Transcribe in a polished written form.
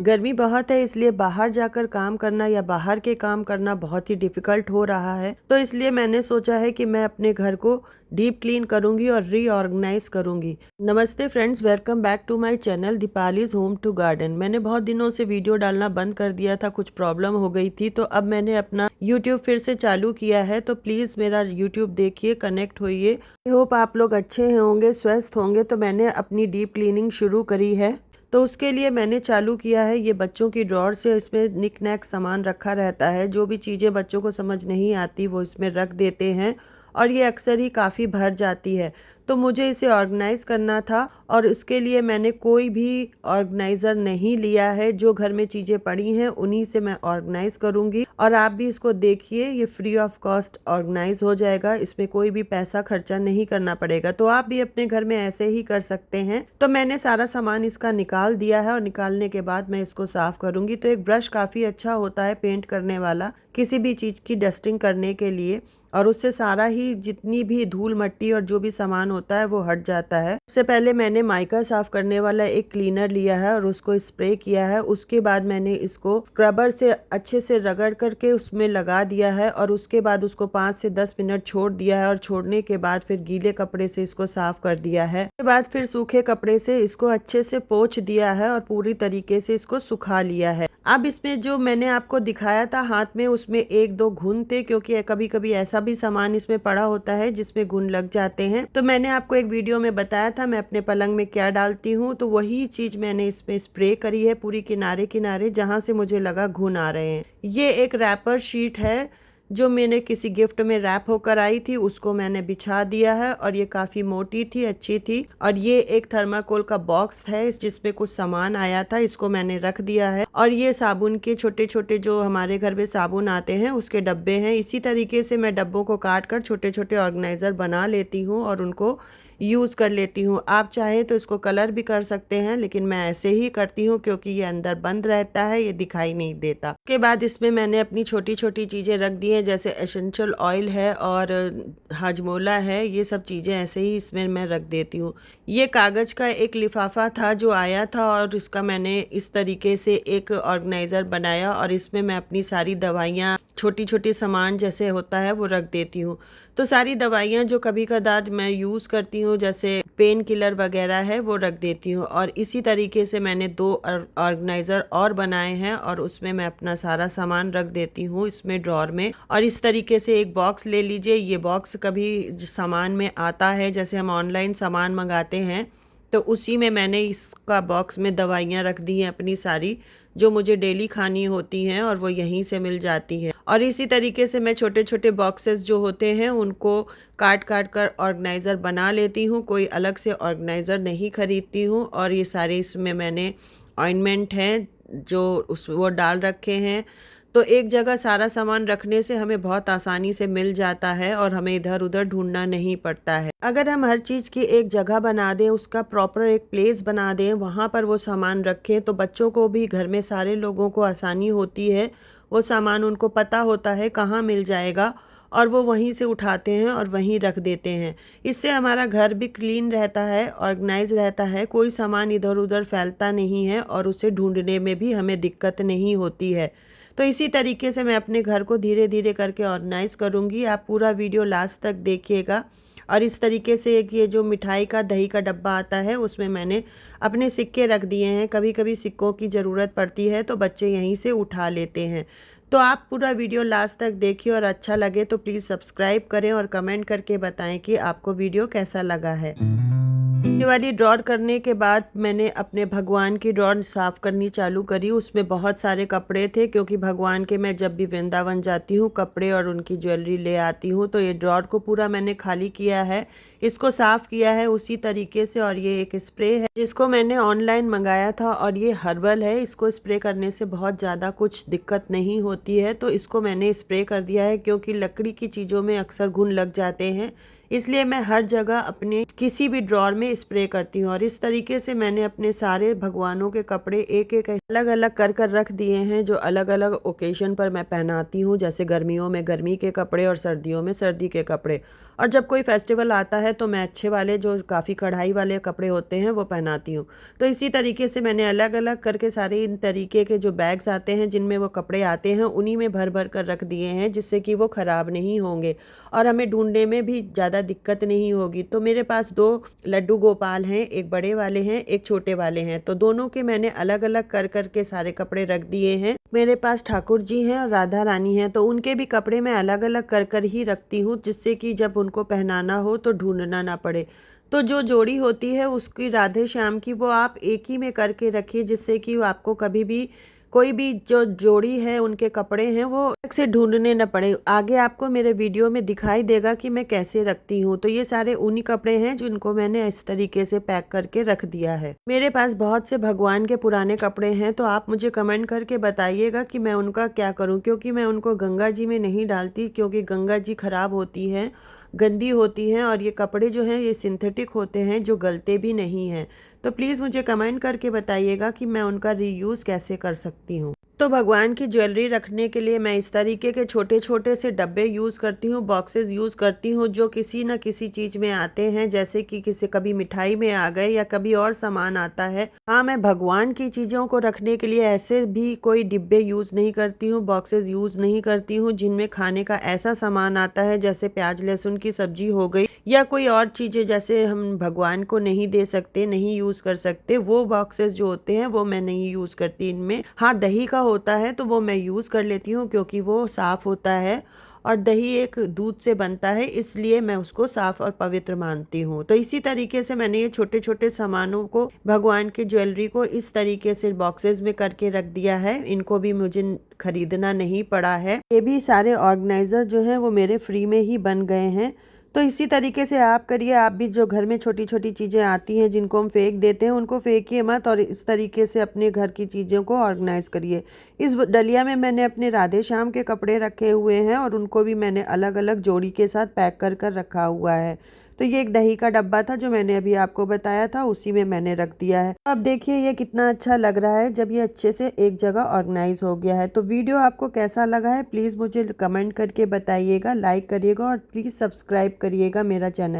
गर्मी बहुत है, इसलिए बाहर जाकर काम करना या बाहर के काम करना बहुत ही डिफिकल्ट हो रहा है। तो इसलिए मैंने सोचा है कि मैं अपने घर को डीप क्लीन करूंगी और रीऑर्गेनाइज करूंगी। नमस्ते friends, welcome back to my channel Deepali's home to garden. मैंने बहुत दिनों से वीडियो डालना बंद कर दिया था, कुछ प्रॉब्लम हो गई थी, तो अब मैंने अपना यूट्यूब फिर से चालू किया है। तो प्लीज मेरा यूट्यूब देखिए, कनेक्ट होइए। आई होप आप लोग अच्छे होंगे, स्वस्थ होंगे। तो मैंने अपनी डीप क्लीनिंग शुरू करी है। तो उसके लिए मैंने चालू किया है, ये बच्चों की ड्रॉर से इसमें निक नैक सामान रखा रहता है। जो भी चीज़ें बच्चों को समझ नहीं आती वो इसमें रख देते हैं और ये अक्सर ही काफ़ी भर जाती है। तो मुझे इसे ऑर्गेनाइज करना था और इसके लिए मैंने कोई भी ऑर्गेनाइज़र नहीं लिया है। जो घर में चीज़ें पड़ी हैं उन्हीं से मैं ऑर्गेनाइज करूँगी। और आप भी इसको देखिए, ये फ्री ऑफ कॉस्ट ऑर्गेनाइज हो जाएगा, इसमें कोई भी पैसा खर्चा नहीं करना पड़ेगा। तो आप भी अपने घर में ऐसे ही कर सकते हैं। तो मैंने सारा सामान इसका निकाल दिया है और निकालने के बाद मैं इसको साफ करूँगी। तो एक ब्रश काफ़ी अच्छा होता है पेंट करने वाला, किसी भी चीज़ की डस्टिंग करने के लिए, और उससे सारा ही जितनी भी धूल मट्टी और जो भी सामान होता है वो हट जाता है। सबसे पहले मैंने माइका साफ करने वाला एक क्लीनर लिया है और उसको स्प्रे किया है। उसके बाद मैंने इसको स्क्रबर से अच्छे से रगड़ करके उसमें लगा दिया है और उसके बाद उसको 5 से 10 मिनट छोड़ दिया है और छोड़ने के बाद फिर गीले कपड़े से इसको साफ कर दिया है। उसके बाद फिर सूखे कपड़े से इसको अच्छे से पोंछ दिया है और पूरी तरीके से इसको सुखा लिया है। अब इसमें जो मैंने आपको दिखाया था हाथ में, उसमें 1-2 घुन थे, क्योंकि कभी कभी ऐसा भी सामान इसमें पड़ा होता है जिसमें घुन लग जाते हैं। तो मैंने आपको एक वीडियो में बताया था मैं अपने पलंग में क्या डालती हूँ, तो वही चीज मैंने इसमें स्प्रे करी है पूरी किनारे किनारे जहां से मुझे लगा घुन आ रहे हैं। ये एक रैपर शीट है जो मैंने किसी गिफ्ट में रैप होकर आई थी, उसको मैंने बिछा दिया है और ये काफ़ी मोटी थी, अच्छी थी। और ये एक थर्माकोल का बॉक्स है जिसमें कुछ सामान आया था, इसको मैंने रख दिया है। और ये साबुन के छोटे छोटे जो हमारे घर में साबुन आते हैं उसके डब्बे हैं। इसी तरीके से मैं डब्बों को काट कर छोटे छोटे ऑर्गेनाइजर बना लेती हूँ और उनको यूज़ कर लेती हूँ। आप चाहें तो इसको कलर भी कर सकते हैं, लेकिन मैं ऐसे ही करती हूँ क्योंकि ये अंदर बंद रहता है, ये दिखाई नहीं देता। उसके बाद इसमें मैंने अपनी छोटी छोटी चीज़ें रख दी हैं, जैसे एसेंशियल ऑयल है और हाजमोला है। ये सब चीज़ें ऐसे ही इसमें मैं रख देती हूँ। ये कागज़ का एक लिफाफा था जो आया था और इसका मैंने इस तरीके से एक ऑर्गेनाइज़र बनाया और इसमें मैं अपनी सारी दवाइयाँ, छोटी छोटी सामान जैसे होता है वो रख देती हूँ। तो सारी दवाइयाँ जो कभी कदार मैं यूज़ करती हूँ जैसे पेन किलर वगैरह है वो रख देती हूँ। और इसी तरीके से मैंने 2 ऑर्गेनाइज़र और बनाए हैं और उसमें मैं अपना सारा सामान रख देती हूँ इसमें ड्रॉर में। और इस तरीके से एक बॉक्स ले लीजिए। ये बॉक्स कभी सामान में आता है, जैसे हम ऑनलाइन सामान मंगाते हैं, तो उसी में मैंने इसका बॉक्स में दवाइयाँ रख दी हैं अपनी सारी, जो मुझे डेली खानी होती हैं और वो यहीं से मिल जाती है। और इसी तरीके से मैं छोटे छोटे बॉक्सेस जो होते हैं उनको काट काट कर ऑर्गेनाइज़र बना लेती हूँ, कोई अलग से ऑर्गेनाइज़र नहीं खरीदती हूँ। और ये सारे इसमें मैंने ऑइंटमेंट हैं जो वो डाल रखे हैं। तो एक जगह सारा सामान रखने से हमें बहुत आसानी से मिल जाता है और हमें इधर उधर ढूंढना नहीं पड़ता है। अगर हम हर चीज़ की एक जगह बना दें, उसका प्रॉपर एक प्लेस बना दें, वहाँ पर वो सामान रखें, तो बच्चों को भी, घर में सारे लोगों को आसानी होती है। वो सामान उनको पता होता है कहाँ मिल जाएगा और वो वहीं से उठाते हैं और वहीं रख देते हैं। इससे हमारा घर भी क्लीन रहता है, ऑर्गेनाइज रहता है, कोई सामान इधर उधर फैलता नहीं है और उसे ढूंढने में भी हमें दिक्कत नहीं होती है। तो इसी तरीके से मैं अपने घर को धीरे धीरे करके ऑर्गेनाइज करूँगी। आप पूरा वीडियो लास्ट तक देखिएगा। और इस तरीके से एक ये जो मिठाई का दही का डब्बा आता है उसमें मैंने अपने सिक्के रख दिए हैं। कभी कभी सिक्कों की ज़रूरत पड़ती है तो बच्चे यहीं से उठा लेते हैं। तो आप पूरा वीडियो लास्ट तक देखिए और अच्छा लगे तो प्लीज़ सब्सक्राइब करें और कमेंट करके बताएं कि आपको वीडियो कैसा लगा है। ये वाली ड्रॉर करने के बाद मैंने अपने भगवान की ड्रॉर साफ़ करनी चालू करी। उसमें बहुत सारे कपड़े थे, क्योंकि भगवान के मैं जब भी वृंदावन जाती हूँ कपड़े और उनकी ज्वेलरी ले आती हूँ। तो ये ड्रॉर को पूरा मैंने खाली किया है, इसको साफ़ किया है उसी तरीके से। और ये एक स्प्रे है जिसको मैंने ऑनलाइन मंगाया था और ये हर्बल है। इसको स्प्रे करने से बहुत ज़्यादा कुछ दिक्कत नहीं होती है, तो इसको मैंने स्प्रे कर दिया है। क्योंकि लकड़ी की चीज़ों में अक्सर घुन लग जाते हैं, इसलिए मैं हर जगह अपने किसी भी ड्रॉर में स्प्रे करती हूँ। और इस तरीके से मैंने अपने सारे भगवानों के कपड़े एक एक अलग अलग कर कर रख दिए हैं, जो अलग अलग ओकेजन पर मैं पहनाती हूँ। जैसे गर्मियों में गर्मी के कपड़े और सर्दियों में सर्दी के कपड़े। और जब कोई फेस्टिवल आता है तो मैं अच्छे वाले जो काफ़ी कढ़ाई वाले कपड़े होते हैं वो पहनाती हूँ। तो इसी तरीके से मैंने अलग अलग करके सारे इन तरीके के जो बैग्स आते हैं जिनमें वो कपड़े आते हैं उन्हीं में भर भर कर रख दिए हैं, जिससे कि वो ख़राब नहीं होंगे और हमें ढूंढने में भी ज़्यादा दिक्कत नहीं होगी। तो मेरे पास 2 लड्डू गोपाल हैं, एक बड़े वाले हैं, एक छोटे वाले हैं। तो दोनों के मैंने अलग अलग कर कर के सारे कपड़े रख दिए हैं। मेरे पास ठाकुर जी हैं और राधा रानी हैं, तो उनके भी कपड़े मैं अलग अलग कर कर ही रखती हूँ, जिससे कि जब उनको पहनाना हो तो ढूंढना ना पड़े। तो जो जोड़ी होती है उसकी राधे श्याम की वो आप एक ही में करके रखिए, जिससे कि आपको कभी भी कोई भी जो जोड़ी है उनके कपड़े हैं वो अलग से ढूंढने न पड़े। आगे आपको मेरे वीडियो में दिखाई देगा कि मैं कैसे रखती हूँ। तो ये सारे उन्हीं कपड़े हैं जिनको मैंने इस तरीके से पैक करके रख दिया है। मेरे पास बहुत से भगवान के पुराने कपड़े हैं, तो आप मुझे कमेंट करके बताइएगा कि मैं उनका क्या करूँ, क्योंकि मैं उनको गंगा जी में नहीं डालती, क्योंकि गंगा जी खराब होती है, गंदी होती हैं और ये कपड़े जो हैं ये सिंथेटिक होते हैं जो गलते भी नहीं हैं। तो प्लीज़ मुझे कमेंट करके बताइएगा कि मैं उनका रीयूज़ कैसे कर सकती हूँ। तो भगवान की ज्वेलरी रखने के लिए मैं इस तरीके के छोटे छोटे से डब्बे यूज़ करती हूँ, बॉक्सेस यूज़ करती हूँ, जो किसी न किसी चीज़ में आते हैं, जैसे कि किसी कभी मिठाई में आ गए या कभी और सामान आता है। हाँ, मैं भगवान की चीज़ों को रखने के लिए ऐसे भी कोई डिब्बे यूज़ नहीं करती हूँ, बॉक्सेस यूज़ नहीं करती हूँ जिनमें खाने का ऐसा सामान आता है जैसे प्याज लहसुन की सब्जी हो गई या कोई और चीज़ें जैसे हम भगवान को नहीं दे सकते, नहीं यूज़ कर सकते, वो बॉक्सेस जो होते हैं वो मैं नहीं यूज़ करती इनमें। हाँ, दही का होता है तो वो मैं यूज़ कर लेती हूँ, क्योंकि वो साफ़ होता है और दही एक दूध से बनता है, इसलिए मैं उसको साफ़ और पवित्र मानती हूँ। तो इसी तरीके से मैंने ये छोटे छोटे सामानों को, भगवान की ज्वेलरी को इस तरीके से बॉक्सेस में करके रख दिया है। इनको भी मुझे खरीदना नहीं पड़ा है। ये भी सारे ऑर्गेनाइज़र जो हैं वो मेरे फ्री में ही बन गए हैं। तो इसी तरीके से आप करिए। आप भी जो घर में छोटी छोटी चीज़ें आती हैं जिनको हम फेंक देते हैं उनको फेंकिए मत, और इस तरीके से अपने घर की चीज़ों को ऑर्गेनाइज करिए। इस डलिया में मैंने अपने राधे श्याम के कपड़े रखे हुए हैं और उनको भी मैंने अलग अलग जोड़ी के साथ पैक कर कर रखा हुआ है। तो ये एक दही का डब्बा था जो मैंने अभी आपको बताया था, उसी में मैंने रख दिया है। अब देखिए ये कितना अच्छा लग रहा है जब ये अच्छे से एक जगह ऑर्गेनाइज हो गया है। तो वीडियो आपको कैसा लगा है प्लीज़ मुझे कमेंट करके बताइएगा, लाइक करिएगा और प्लीज़ सब्सक्राइब करिएगा मेरा चैनल।